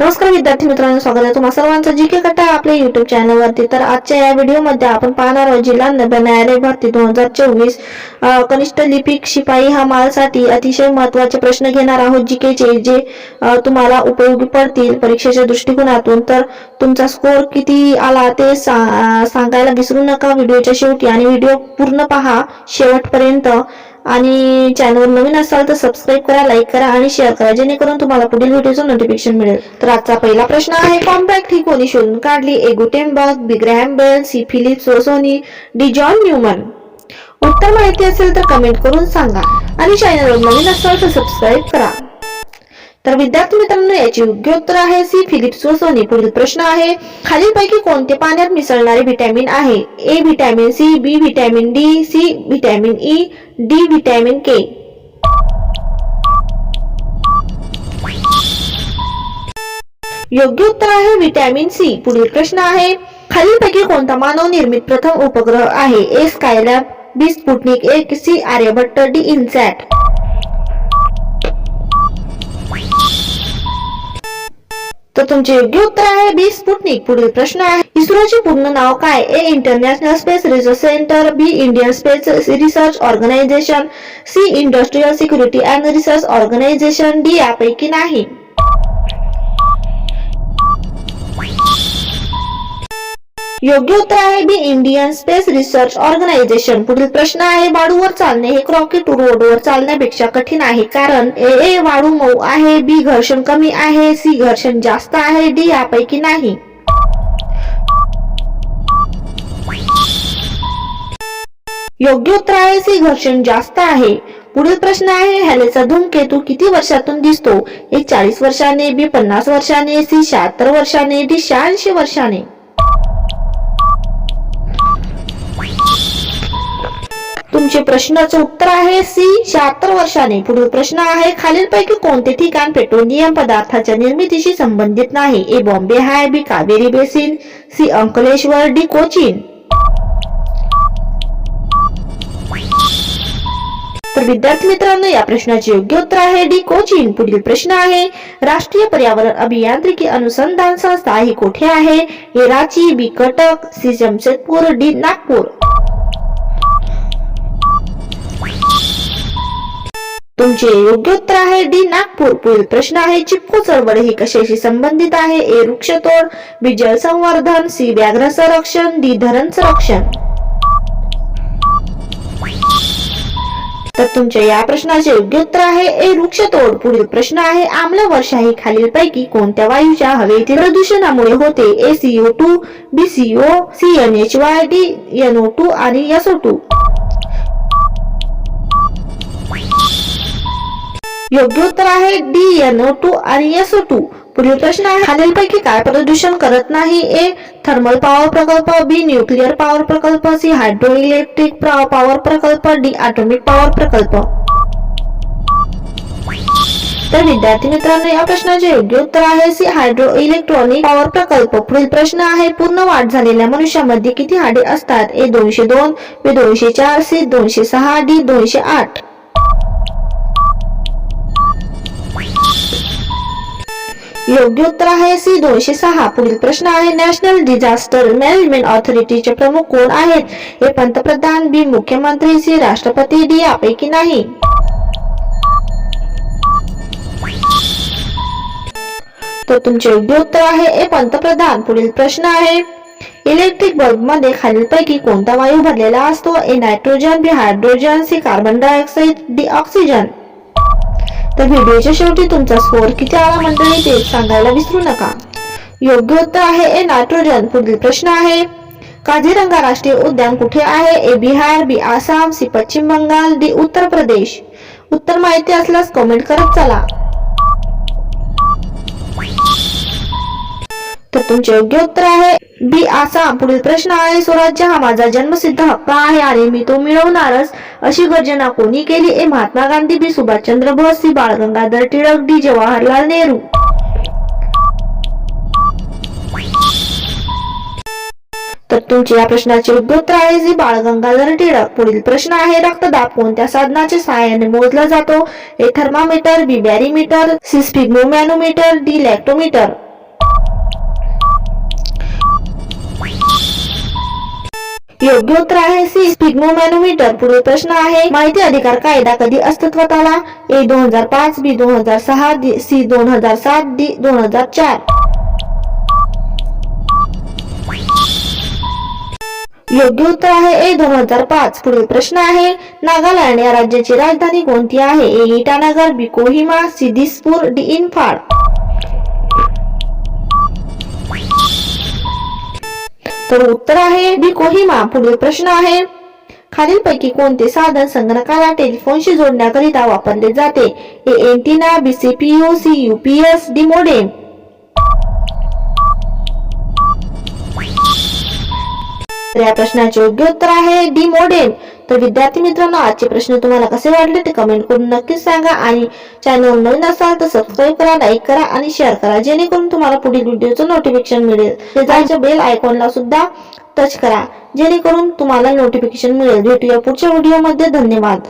नमस्कार विद्यार्थी मित्रांनो, स्वागत आहे तुम्हा सर्वांचं जीके कट्टा आपल्या YouTube चॅनलवरती। तर आजच्या या व्हिडिओमध्ये आपण पाहणार आहोत जिल्हा न्यायालय भरती 2024 कनिष्ठ लिपिक शिपाई हमालसाठी अतिशय महत्त्वाचे प्रश्न घेणार आहोत जीकेचे, जे तुम्हाला उपयोगी पडतील परीक्षेच्या दृष्टिकोनातून। तर तुमचा स्कोर किती आला ते सांगायला विसरू नका व्हिडिओच्या शेवटी, आणि व्हिडिओ पूर्ण पहा शेवटपर्यंत। आणि चॅनलवर नवीन असाल तर सबस्क्राइब करा, लाईक करा आणि शेअर करा, जेणेकरून तुम्हाला पुढील व्हिडिओचं नोटिफिकेशन मिळेल। तर आजचा पहिला प्रश्न आहे, कॉम्पॅक्ट ही कोणी शोधून काढली? A Gutenberg, B Graham Bell, C Philip सोसोनी, डी जॉन न्यूमन। उत्तर माहिती असेल तर कमेंट करून सांगा, आणि चॅनलवर नवीन असाल तर सबस्क्राइब करा। तर विद्यार्थी मित्रांनो, याचे योग्य उत्तर आहे सी फिलिप सोसोनी। पुढील प्रश्न आहे, खालीलपैकी कोणते पाण्यात मिसळणारे व्हिटॅमिन आहे? A vitamin C, B vitamin D, C vitamin E, D vitamin K. योग्य उत्तर आहे व्हिटॅमिन सी। पुढील प्रश्न आहे, खालीलपैकी कोणता मानव निर्मित प्रथम उपग्रह आहे? A Skylab, B Sputnik 1, C Aryabhata, D INSAT. तर तुमचे योग्य उत्तर आहे बी स्पुटनिक। पुढील प्रश्न आहे, इस्रोचे पूर्ण नाव काय? A International Space Research Centre, B Indian Space Research Organisation, C Industrial Security and Research Organisation, D यापैकी नाही। योग्य उत्तर आहे B Indian Space Research Organisation. पुढील प्रश्न आहे, वाळूवर चालणे हे रॉकेट रोडवर चालण्यापेक्षा कठीण आहे, कारण ए वाळू मऊ आहे, बी घर्षण कमी आहे, सी घर्षण जास्त आहे, डी यापैकी नाही। योग्य उत्तर आहे सी घर्षण जास्त आहे। पुढील प्रश्न आहे, हॅलेचा धूमकेतू किती वर्षातून दिसतो? ए 40 वर्षाने, बी 50 वर्षाने, सी 76 वर्षाने, डी 86 वर्षाने। तुमचे प्रश्नाचं उत्तर आहे सी 76 वर्षाने। पुढील प्रश्न आहे, खालीलपैकी कोणते ठिकाण पेट्रोलियम पदार्थाच्या निर्मितीशी संबंधित नाही? A Bombay High, B Kaveri basin, C Ankleshwar, D Cochin. तर विद्यार्थी मित्रांनो, या प्रश्नाचे योग्य उत्तर आहे डी कोचीन। पुढील प्रश्न आहे, राष्ट्रीय पर्यावरण अभियांत्रिकी अनुसंधान संस्था ही कोठे आहे? ए रांची, बी कटक, सी जमशेदपूर, डी नागपूर। तुमचे योग्य उत्तर आहे डी नागपूर। पुढील प्रश्न आहे, चिपको चळवळ ही कशाशी संबंधित आहे? ए वृक्षतोड, बी जल संवर्धन, सी व्याघ्र संरक्षण, डी धरण संरक्षण। तर तुमच्या या प्रश्नाचे योग्य उत्तर आहे ए वृक्षतोड। पुढील प्रश्न आहे, आम्ल वर्षा ही खालीलपैकी कोणत्या वायूच्या हवेतील प्रदूषणामुळे होते? A CO2, B CO, C NH2, D NO2 आणि SO2। योग्य उत्तर आहे डी NO2 आणि SO2। पुढील प्रश्न आहे, खालीलपैकी काय प्रदूषण करत नाही? ए थर्मल पॉवर प्रकल्प, बी न्यूक्लिअर पॉवर प्रकल्प, सी हायड्रो इलेक्ट्रिक पॉवर प्रकल्प, डी ॲटॉमिक पॉवर प्रकल्प। तर विद्यार्थी मित्रांनो, या प्रश्नाचे योग्य उत्तर आहे सी हायड्रो इलेक्ट्रॉनिक पॉवर प्रकल्प। पुढील प्रश्न आहे, पूर्ण वाढ झालेल्या मनुष्यामध्ये किती हाडे असतात? ए 202, बी 204, सी 206, डी 208। योग्य उत्तर आहे सी 206। पुढील प्रश्न आहे, नॅशनल डिझास्टर मॅनेजमेंट ऑथॉरिटीचे प्रमुख कोण आहेत? ए पंतप्रधान, बी मुख्यमंत्री, सी राष्ट्रपती, डी यापैकी नाही। तर तुमचे योग्य उत्तर आहे ए पंतप्रधान। पुढील प्रश्न आहे, इलेक्ट्रिक बल्ब मध्ये खालीलपैकी कोणता वायू भरलेला असतो? A nitrogen, B hydrogen, C carbon dioxide, D oxygen. तर व्हिडिओच्या शेवटी तुमचा स्कोर किती आला मंडळी ते सांगायला विसरू नका। योग्य उत्तर आहे ए नायट्रोजन। पुढील प्रश्न आहे, काझीरंगा राष्ट्रीय उद्यान कुठे आहे? ए बिहार, बी आसाम, सी पश्चिम बंगाल, डी उत्तर प्रदेश। उत्तर माहिती असल्यास कमेंट करत चला। तर तुमचे योग्य उत्तर आहे बी आसाम। पुढील प्रश्न आहे, स्वराज्य हा माझा जन्मसिद्ध हक्क आहे आणि मी तो मिळवणारच अशी गर्जना कोणी केली? ए महात्मा गांधी, बी सुभाषचंद्र बोस, सी बाळ गंगाधर टिळक, डी जवाहरलाल नेहरू। तर तुमचे या प्रश्नाचे योग्य उत्तर आहे सी बाळ गंगाधर टिळक। पुढील प्रश्न आहे, रक्तदाब कोणत्या साधनाच्या सहाय्याने मोजला जातो? A thermometer, B barometer, C sphygmomanometer, D lactometer. योग्य उत्तर आहे सी स्पिग्मोमॅनोमीटर. पुढील प्रश्न आहे माहिती अधिकार कायदा कधी अस्तित्वात आला? ए 2005, बी 2006, सी 2007, डी 2004. योग्य उत्तर आहे ए 2005. पुढील प्रश्न आहे नागालँड या राज्याची राजधानी कोणती आहे? ए इटानगर, बी कोहिमा, सी दिसपूर, डी इम्फाळ. तर उत्तर आहे बी कोहिमा. पुढील प्रश्न आहे खालीलपैकी कोणते साधन संगणकाला टेलिफोनशी जोडण्याकरिता वापरले जाते? A antenna, B CPU, C UPS, D modem. तर या प्रश्नाचे योग्य उत्तर आहे डी मोडेम. तर विद्यार्थी मित्रांनो, आजचे प्रश्न तुम्हाला कसे वाटले ते कमेंट करून नक्कीच सांगा आणि चॅनल नवीन असाल तर सबस्क्राईब करा, लाईक करा आणि शेअर करा, जेणेकरून तुम्हाला पुढील व्हिडिओचं नोटिफिकेशन मिळेल. शेजारच्या बेल आयकॉनला सुद्धा टच करा, जेणेकरून तुम्हाला नोटिफिकेशन मिळेल. भेटूया पुढच्या व्हिडिओमध्ये. धन्यवाद.